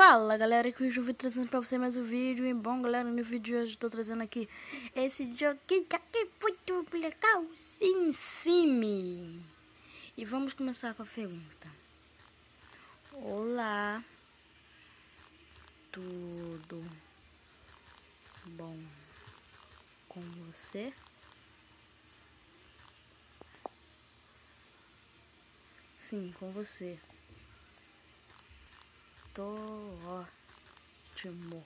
Fala galera, que hoje eu vim trazendo pra você mais um vídeo. E bom galera, no vídeo de hoje eu tô trazendo aqui esse joguinho aqui muito legal, SimSim. E vamos começar com a pergunta. Olá, tudo bom com você? Sim, com você. Tô ótimo.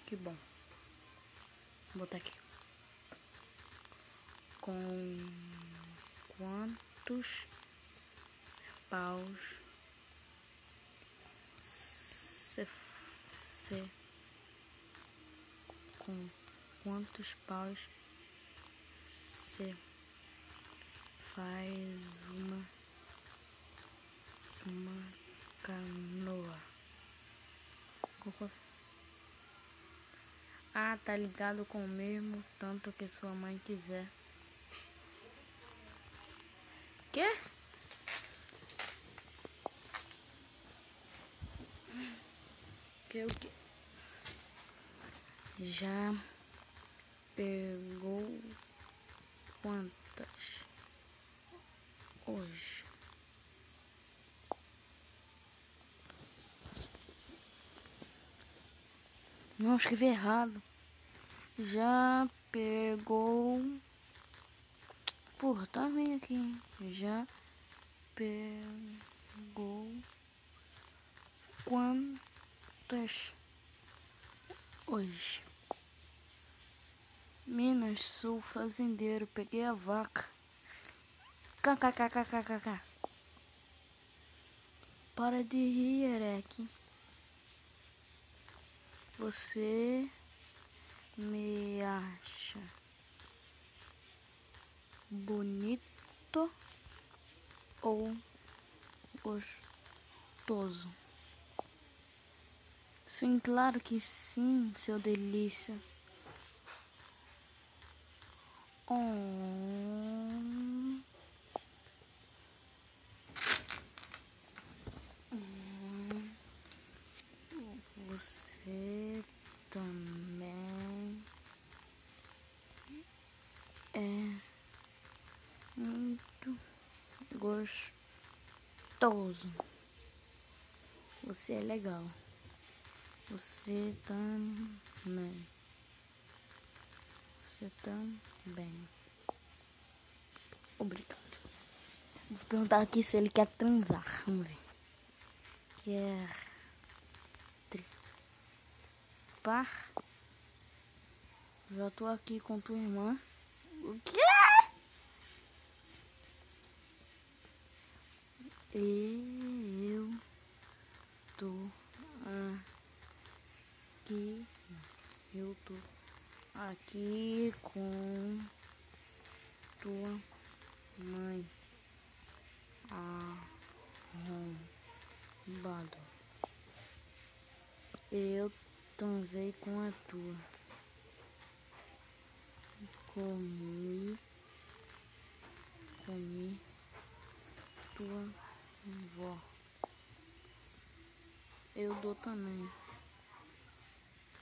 Que bom. Vou botar aqui. Com quantos paus com quantos paus você faz uma canoa? Ah, tá ligado com o mesmo tanto que sua mãe quiser. Quê? Que o quê? Já pegou quantas hoje? Não, escrevi errado. Já pegou... Porra, tá ruim aqui, hein? Já pegou quantas hoje? Minas, sou fazendeiro, peguei a vaca. KKKKKK. Para de rir, Erek. Você me acha bonito ou gostoso? Sim, claro que sim, seu delícia. Você também é muito gostoso. Você é legal. Você também. Você também. Obrigado. Vou perguntar aqui se ele quer transar. Vamos ver. Quer trepar? Já tô aqui com tua irmã. O quê? Eu tô aqui. Eu tô aqui com tua mãe. Arrombado. Eu transei com a tua. Comi tua vó. Eu dou também.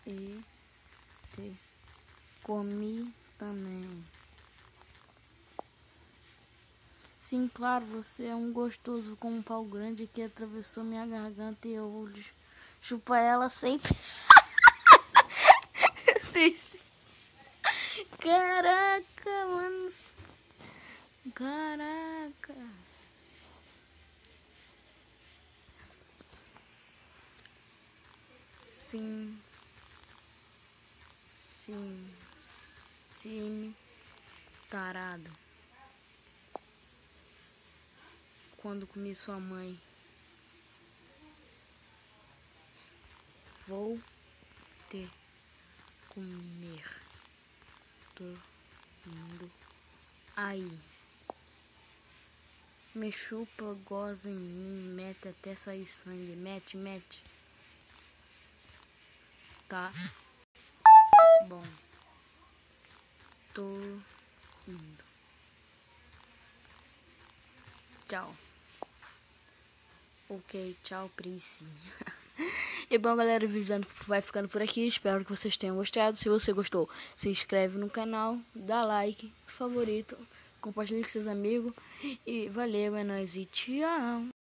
E te comi também. Sim, claro, você é um gostoso com um pau grande que atravessou minha garganta e eu vou chupar ela sempre. Sim, sim. Caraca, mano. Caraca. Sim, tarado. Quando comi sua mãe, vou te comer. Todo mundo aí. Me chupa, goza em mim, mete até sair sangue. Mete. Tá bom. Tô indo. Tchau. Ok, tchau, Prince. E bom, galera, o vídeo vai ficando por aqui. Espero que vocês tenham gostado. Se você gostou, se inscreve no canal, dá like, favorito, compartilhe com seus amigos. E valeu, é nóis e tchau.